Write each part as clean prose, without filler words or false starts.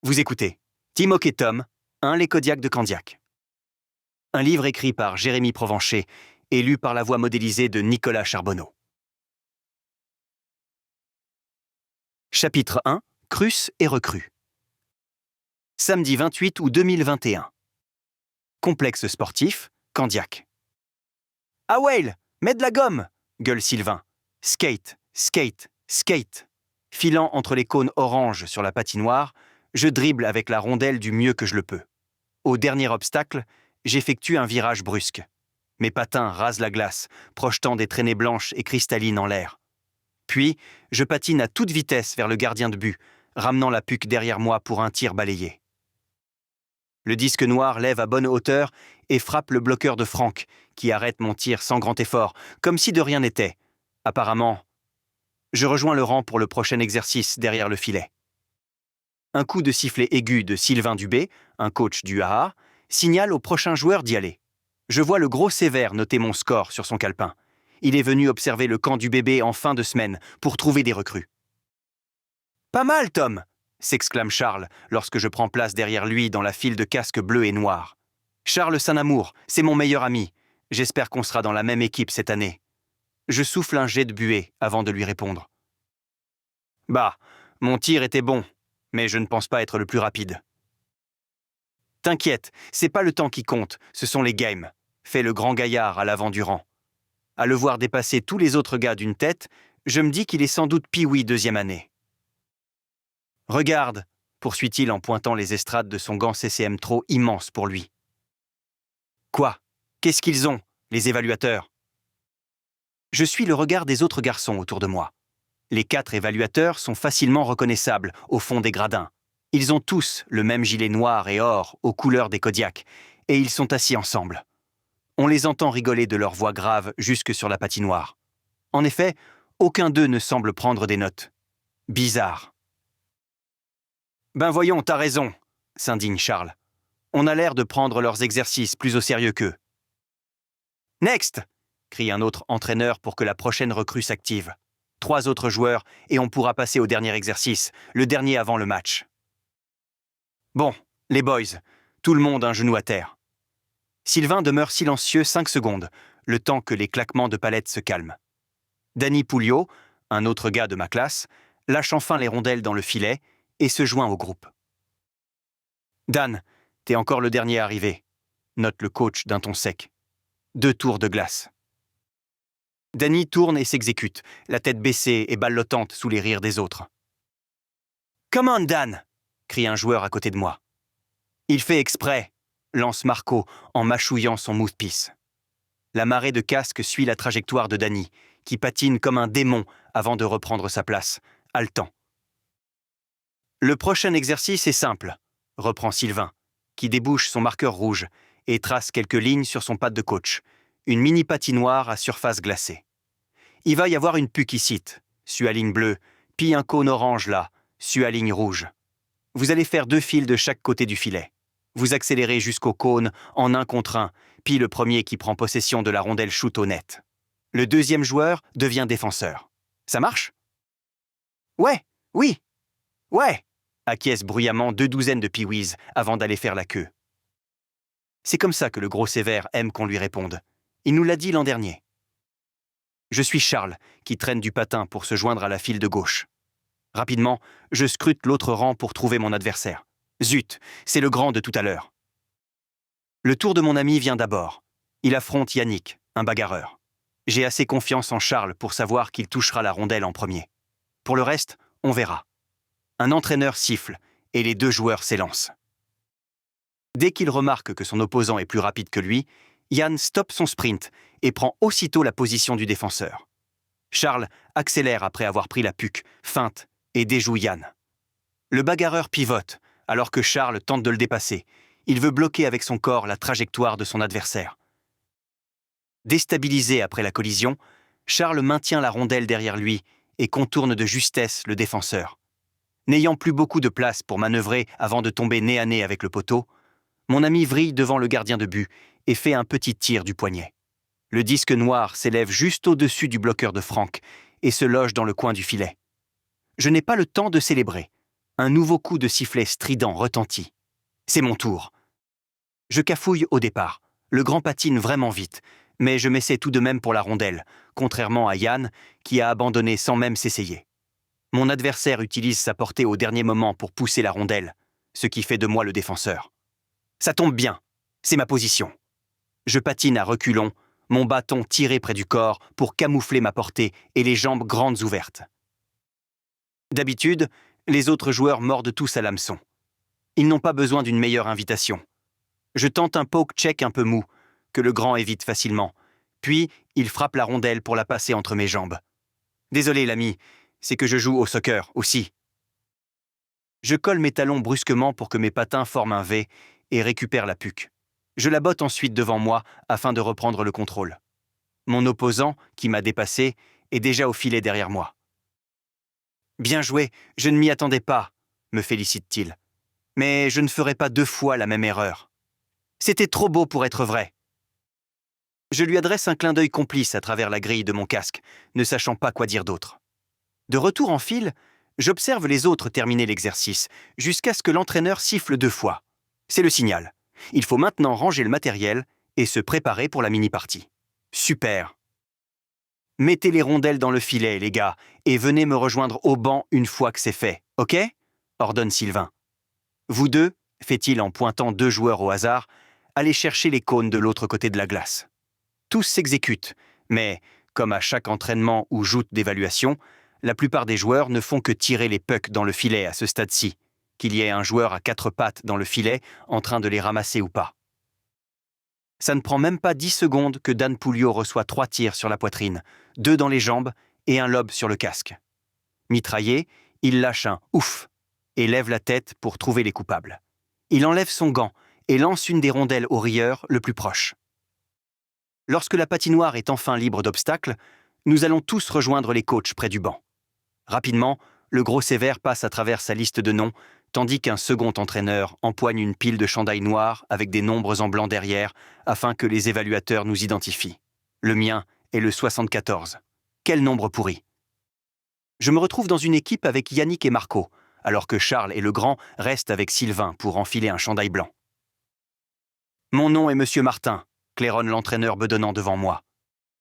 Vous écoutez Timok et Tom, les Kodiaks de Candiac. Un livre écrit par Jérémy Provencher et lu par la voix modélisée de Nicolas Charbonneau. Chapitre 1, Crus et recrues. Samedi 28 août 2021. Complexe sportif, Candiac. « Ah Whale, mets de la gomme !» gueule Sylvain. Skate, skate, skate. Filant entre les cônes orange sur la patinoire, je dribble avec la rondelle du mieux que je le peux. Au dernier obstacle, j'effectue un virage brusque. Mes patins rasent la glace, projetant des traînées blanches et cristallines en l'air. Puis, je patine à toute vitesse vers le gardien de but, ramenant la puck derrière moi pour un tir balayé. Le disque noir lève à bonne hauteur et frappe le bloqueur de Franck, qui arrête mon tir sans grand effort, comme si de rien n'était. Apparemment, je rejoins le rang pour le prochain exercice derrière le filet. Un coup de sifflet aigu de Sylvain Dubé, un coach du AA, signale au prochain joueur d'y aller. Je vois le gros sévère noter mon score sur son calepin. Il est venu observer le camp du bébé en fin de semaine pour trouver des recrues. « Pas mal, Tom !» s'exclame Charles lorsque je prends place derrière lui dans la file de casques bleus et noirs. Charles Saint-Amour, c'est mon meilleur ami. J'espère qu'on sera dans la même équipe cette année. Je souffle un jet de buée avant de lui répondre. « Bah, mon tir était bon, mais je ne pense pas être le plus rapide. » « T'inquiète, c'est pas le temps qui compte, ce sont les games, » fait le grand gaillard à l'avant du rang. À le voir dépasser tous les autres gars d'une tête, je me dis qu'il est sans doute Pee-wee deuxième année. « Regarde !» poursuit-il en pointant les estrades de son gant CCM trop immense pour lui. « Quoi ? Qu'est-ce qu'ils ont, les évaluateurs ?» Je suis le regard des autres garçons autour de moi. Les 4 évaluateurs sont facilement reconnaissables au fond des gradins. Ils ont tous le même gilet noir et or aux couleurs des Kodiaks, et ils sont assis ensemble. On les entend rigoler de leur voix grave jusque sur la patinoire. En effet, aucun d'eux ne semble prendre des notes. Bizarre. « Ben voyons, t'as raison, » s'indigne Charles. « On a l'air de prendre leurs exercices plus au sérieux qu'eux. »« Next !» crie un autre entraîneur pour que la prochaine recrue s'active. 3 autres joueurs et on pourra passer au dernier exercice, le dernier avant le match. Bon, les boys, tout le monde un genou à terre. Sylvain demeure silencieux 5 secondes, le temps que les claquements de palettes se calment. Danny Pouliot, un autre gars de ma classe, lâche enfin les rondelles dans le filet et se joint au groupe. « Dan, t'es encore le dernier arrivé », note le coach d'un ton sec. 2 tours de glace. Danny tourne et s'exécute, la tête baissée et ballottante sous les rires des autres. « Come on, Dan !» crie un joueur à côté de moi. « Il fait exprès !» lance Marco en mâchouillant son mouthpiece. La marée de casques suit la trajectoire de Danny, qui patine comme un démon avant de reprendre sa place, haletant. « Le prochain exercice est simple », reprend Sylvain, qui débouche son marqueur rouge et trace quelques lignes sur son pad de coach, une mini patinoire à surface glacée. Il va y avoir une puck ici, su à ligne bleue, puis un cône orange là, su à ligne rouge. Vous allez faire 2 files de chaque côté du filet. Vous accélérez jusqu'au cône en 1 contre 1, puis le premier qui prend possession de la rondelle shoot au net. Le deuxième joueur devient défenseur. Ça marche ? Ouais, oui, ouais, acquiescent bruyamment 2 douzaines de Pee-wees avant d'aller faire la queue. C'est comme ça que le gros sévère aime qu'on lui réponde. Il nous l'a dit l'an dernier. Je suis Charles, qui traîne du patin pour se joindre à la file de gauche. Rapidement, je scrute l'autre rang pour trouver mon adversaire. Zut, c'est le grand de tout à l'heure. Le tour de mon ami vient d'abord. Il affronte Yannick, un bagarreur. J'ai assez confiance en Charles pour savoir qu'il touchera la rondelle en premier. Pour le reste, on verra. Un entraîneur siffle et les 2 joueurs s'élancent. Dès qu'il remarque que son opposant est plus rapide que lui, Yann stoppe son sprint et prend aussitôt la position du défenseur. Charles accélère après avoir pris la puck, feinte et déjoue Yann. Le bagarreur pivote alors que Charles tente de le dépasser. Il veut bloquer avec son corps la trajectoire de son adversaire. Déstabilisé après la collision, Charles maintient la rondelle derrière lui et contourne de justesse le défenseur. N'ayant plus beaucoup de place pour manœuvrer avant de tomber nez à nez avec le poteau, mon ami vrille devant le gardien de but et fait un petit tir du poignet. Le disque noir s'élève juste au-dessus du bloqueur de Franck et se loge dans le coin du filet. Je n'ai pas le temps de célébrer. Un nouveau coup de sifflet strident retentit. C'est mon tour. Je cafouille au départ. Le grand patine vraiment vite, mais je m'essaie tout de même pour la rondelle, contrairement à Yann, qui a abandonné sans même s'essayer. Mon adversaire utilise sa portée au dernier moment pour pousser la rondelle, ce qui fait de moi le défenseur. Ça tombe bien, c'est ma position. Je patine à reculons, mon bâton tiré près du corps pour camoufler ma portée et les jambes grandes ouvertes. D'habitude, les autres joueurs mordent tous à l'hameçon. Ils n'ont pas besoin d'une meilleure invitation. Je tente un poke check un peu mou, que le grand évite facilement. Puis, il frappe la rondelle pour la passer entre mes jambes. Désolé, l'ami, c'est que je joue au soccer aussi. Je colle mes talons brusquement pour que mes patins forment un V et récupère la puck. Je la botte ensuite devant moi afin de reprendre le contrôle. Mon opposant, qui m'a dépassé, est déjà au filet derrière moi. Bien joué, je ne m'y attendais pas, me félicite-t-il. Mais je ne ferai pas 2 fois la même erreur. C'était trop beau pour être vrai. Je lui adresse un clin d'œil complice à travers la grille de mon casque, ne sachant pas quoi dire d'autre. De retour en file, j'observe les autres terminer l'exercice, jusqu'à ce que l'entraîneur siffle 2 fois. C'est le signal. Il faut maintenant ranger le matériel et se préparer pour la mini-partie. Super. Mettez les rondelles dans le filet, les gars, et venez me rejoindre au banc une fois que c'est fait, ok ? Ordonne Sylvain. Vous deux, fait-il en pointant 2 joueurs au hasard, allez chercher les cônes de l'autre côté de la glace. Tous s'exécutent, mais, comme à chaque entraînement ou joute d'évaluation, la plupart des joueurs ne font que tirer les pucks dans le filet à ce stade-ci, qu'il y ait un joueur à 4 pattes dans le filet en train de les ramasser ou pas. Ça ne prend même pas 10 secondes que Dan Pouliot reçoit 3 tirs sur la poitrine, 2 dans les jambes et un lob sur le casque. Mitraillé, il lâche un « ouf » et lève la tête pour trouver les coupables. Il enlève son gant et lance une des rondelles au rieur le plus proche. Lorsque la patinoire est enfin libre d'obstacles, nous allons tous rejoindre les coachs près du banc. Rapidement, le gros sévère passe à travers sa liste de noms, tandis qu'un second entraîneur empoigne une pile de chandails noirs avec des nombres en blanc derrière, afin que les évaluateurs nous identifient. Le mien est le 74. Quel nombre pourri! Je me retrouve dans une équipe avec Yannick et Marco, alors que Charles et le grand restent avec Sylvain pour enfiler un chandail blanc. « Mon nom est Monsieur Martin », claironne l'entraîneur bedonnant devant moi.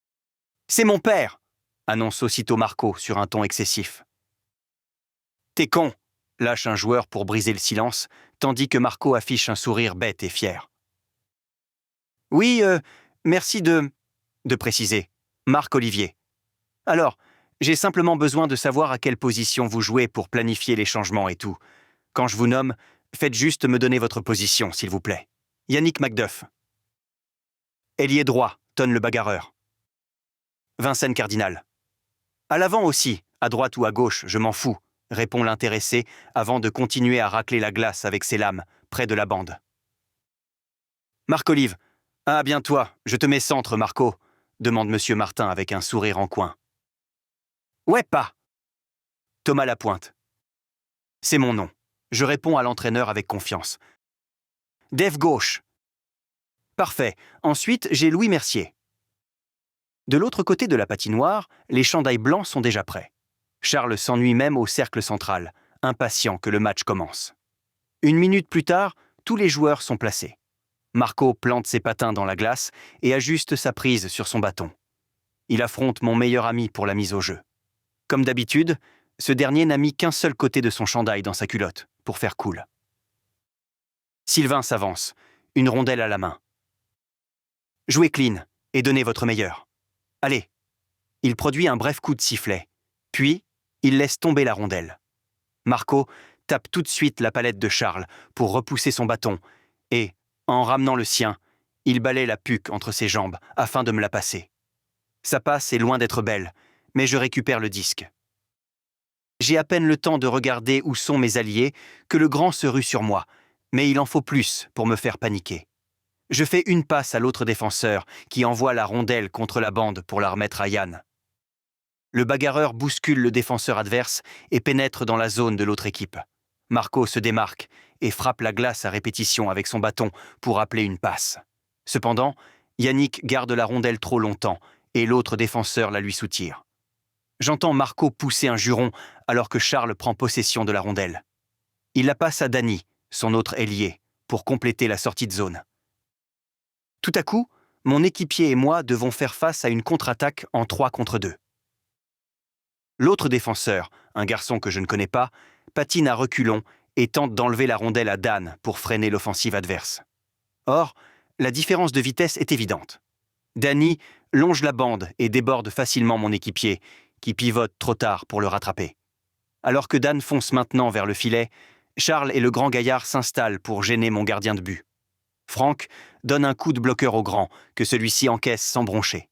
« C'est mon père !» annonce aussitôt Marco sur un ton excessif. « T'es con !» lâche un joueur pour briser le silence, tandis que Marco affiche un sourire bête et fier. « Oui, merci de préciser. Marc-Olivier. Alors, j'ai simplement besoin de savoir à quelle position vous jouez pour planifier les changements et tout. Quand je vous nomme, faites juste me donner votre position, s'il vous plaît. Yannick Macduff. Ailier droit, tonne le bagarreur. Vincennes Cardinal. À l'avant aussi, à droite ou à gauche, je m'en fous, répond l'intéressé avant de continuer à racler la glace avec ses lames, près de la bande. Marc-Olive. Ah, bien toi, je te mets centre, Marco, demande Monsieur Martin avec un sourire en coin. Ouais, pas. Thomas Lapointe. C'est mon nom. Je réponds à l'entraîneur avec confiance. Dev gauche. Parfait. Ensuite, j'ai Louis Mercier. De l'autre côté de la patinoire, les chandails blancs sont déjà prêts. Charles s'ennuie même au cercle central, impatient que le match commence. 1 minute plus tard, tous les joueurs sont placés. Marco plante ses patins dans la glace et ajuste sa prise sur son bâton. Il affronte mon meilleur ami pour la mise au jeu. Comme d'habitude, ce dernier n'a mis qu'un seul côté de son chandail dans sa culotte, pour faire cool. Sylvain s'avance, une rondelle à la main. Jouez clean et donnez votre meilleur. Allez. Il produit un bref coup de sifflet, puis il laisse tomber la rondelle. Marco tape tout de suite la palette de Charles pour repousser son bâton et, en ramenant le sien, il balaie la puck entre ses jambes afin de me la passer. Sa passe est loin d'être belle, mais je récupère le disque. J'ai à peine le temps de regarder où sont mes alliés que le grand se rue sur moi, mais il en faut plus pour me faire paniquer. Je fais une passe à l'autre défenseur qui envoie la rondelle contre la bande pour la remettre à Yann. Le bagarreur bouscule le défenseur adverse et pénètre dans la zone de l'autre équipe. Marco se démarque et frappe la glace à répétition avec son bâton pour appeler une passe. Cependant, Yannick garde la rondelle trop longtemps et l'autre défenseur la lui soutire. J'entends Marco pousser un juron alors que Charles prend possession de la rondelle. Il la passe à Danny, son autre ailier, pour compléter la sortie de zone. Tout à coup, mon équipier et moi devons faire face à une contre-attaque en 3 contre 2. L'autre défenseur, un garçon que je ne connais pas, patine à reculons et tente d'enlever la rondelle à Dan pour freiner l'offensive adverse. Or, la différence de vitesse est évidente. Danny longe la bande et déborde facilement mon équipier, qui pivote trop tard pour le rattraper. Alors que Dan fonce maintenant vers le filet, Charles et le grand gaillard s'installent pour gêner mon gardien de but. Franck donne un coup de bloqueur au grand, que celui-ci encaisse sans broncher.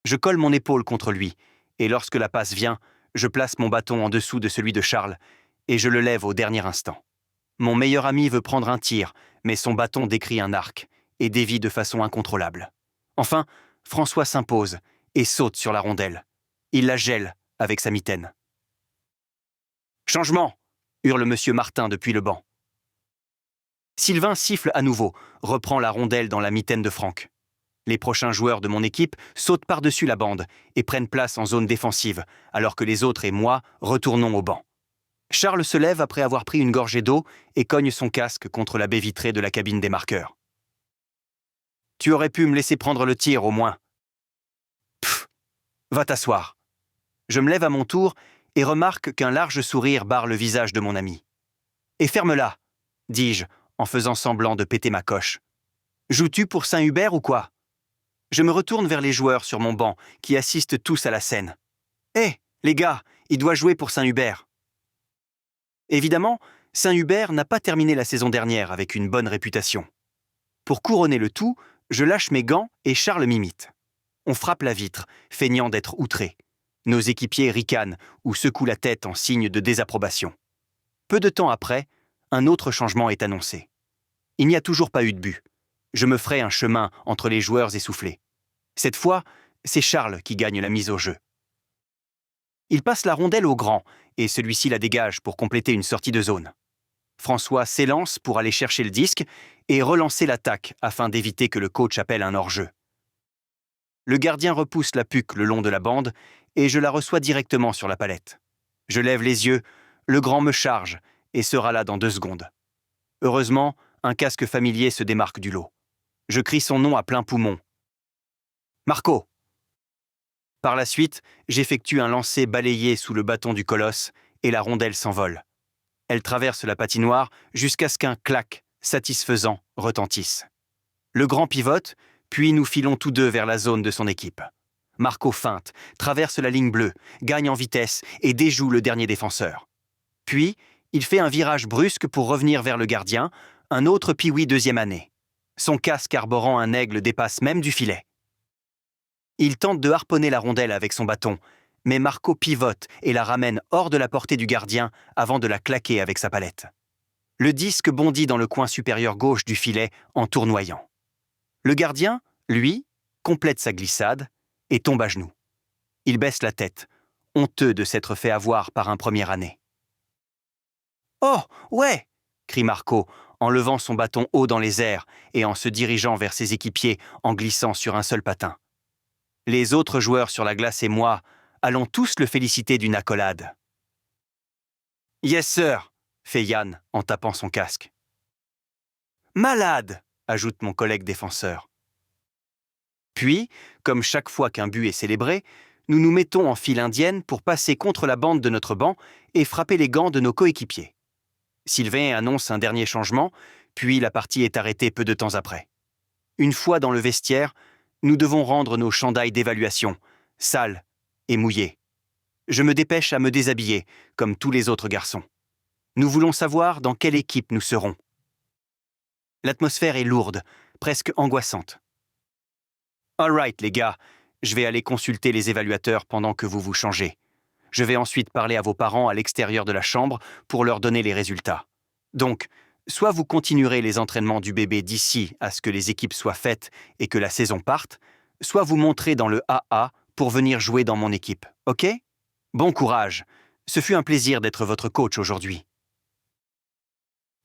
Je colle mon épaule contre lui, et lorsque la passe vient, je place mon bâton en dessous de celui de Charles, et je le lève au dernier instant. Mon meilleur ami veut prendre un tir, mais son bâton décrit un arc, et dévie de façon incontrôlable. Enfin, François s'impose, et saute sur la rondelle. Il la gèle avec sa mitaine. « Changement !» hurle monsieur Martin depuis le banc. Sylvain siffle à nouveau, reprend la rondelle dans la mitaine de Franck. Les prochains joueurs de mon équipe sautent par-dessus la bande et prennent place en zone défensive, alors que les autres et moi retournons au banc. Charles se lève après avoir pris une gorgée d'eau et cogne son casque contre la baie vitrée de la cabine des marqueurs. « Tu aurais pu me laisser prendre le tir, au moins. »« Pfff, va t'asseoir. » Je me lève à mon tour et remarque qu'un large sourire barre le visage de mon ami. « Et ferme-la !» dis-je, en faisant semblant de péter ma coche. « Joues-tu pour Saint-Hubert ou quoi ?» Je me retourne vers les joueurs sur mon banc, qui assistent tous à la scène. « Hé, les gars, il doit jouer pour Saint-Hubert !» Évidemment, Saint-Hubert n'a pas terminé la saison dernière avec une bonne réputation. Pour couronner le tout, je lâche mes gants et Charles m'imite. On frappe la vitre, feignant d'être outrés. Nos équipiers ricanent ou secouent la tête en signe de désapprobation. Peu de temps après, un autre changement est annoncé. Il n'y a toujours pas eu de but. Je me ferai un chemin entre les joueurs essoufflés. Cette fois, c'est Charles qui gagne la mise au jeu. Il passe la rondelle au grand, et celui-ci la dégage pour compléter une sortie de zone. François s'élance pour aller chercher le disque et relancer l'attaque afin d'éviter que le coach appelle un hors-jeu. Le gardien repousse la puck le long de la bande et je la reçois directement sur la palette. Je lève les yeux, le grand me charge et sera là dans 2 secondes. Heureusement, un casque familier se démarque du lot. Je crie son nom à plein poumon. « Marco !» Par la suite, j'effectue un lancer balayé sous le bâton du colosse et la rondelle s'envole. Elle traverse la patinoire jusqu'à ce qu'un clac satisfaisant retentisse. Le grand pivote, puis nous filons tous deux vers la zone de son équipe. Marco feinte, traverse la ligne bleue, gagne en vitesse et déjoue le dernier défenseur. Puis, il fait un virage brusque pour revenir vers le gardien, un autre pee-wee 2e année. Son casque arborant un aigle dépasse même du filet. Il tente de harponner la rondelle avec son bâton, mais Marco pivote et la ramène hors de la portée du gardien avant de la claquer avec sa palette. Le disque bondit dans le coin supérieur gauche du filet en tournoyant. Le gardien, lui, complète sa glissade et tombe à genoux. Il baisse la tête, honteux de s'être fait avoir par un première année. « Oh, ouais !» crie Marco, en levant son bâton haut dans les airs et en se dirigeant vers ses équipiers en glissant sur un seul patin. Les autres joueurs sur la glace et moi allons tous le féliciter d'une accolade. « Yes, sir !» fait Yann en tapant son casque. « Malade !» ajoute mon collègue défenseur. Puis, comme chaque fois qu'un but est célébré, nous nous mettons en file indienne pour passer contre la bande de notre banc et frapper les gants de nos coéquipiers. Sylvain annonce un dernier changement, puis la partie est arrêtée peu de temps après. Une fois dans le vestiaire, nous devons rendre nos chandails d'évaluation, sales et mouillés. Je me dépêche à me déshabiller, comme tous les autres garçons. Nous voulons savoir dans quelle équipe nous serons. L'atmosphère est lourde, presque angoissante. « All right, les gars, je vais aller consulter les évaluateurs pendant que vous vous changez. Je vais ensuite parler à vos parents à l'extérieur de la chambre pour leur donner les résultats. Donc, soit vous continuerez les entraînements du bébé d'ici à ce que les équipes soient faites et que la saison parte, soit vous monterez dans le AA pour venir jouer dans mon équipe, ok? Bon courage, ce fut un plaisir d'être votre coach aujourd'hui. »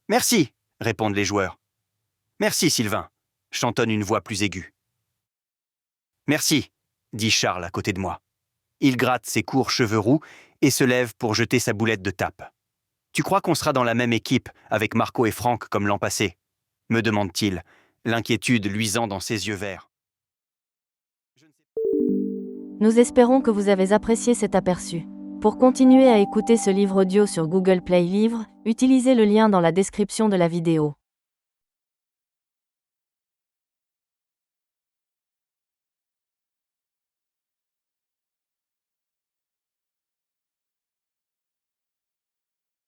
« Merci, » répondent les joueurs. « Merci, Sylvain, » chantonne une voix plus aiguë. « Merci, » dit Charles à côté de moi. Il gratte ses courts cheveux roux et se lève pour jeter sa boulette de tape. Tu crois qu'on sera dans la même équipe avec Marco et Franck comme l'an passé ? Me demande-t-il, l'inquiétude luisant dans ses yeux verts. Nous espérons que vous avez apprécié cet aperçu. Pour continuer à écouter ce livre audio sur Google Play Livres, utilisez le lien dans la description de la vidéo.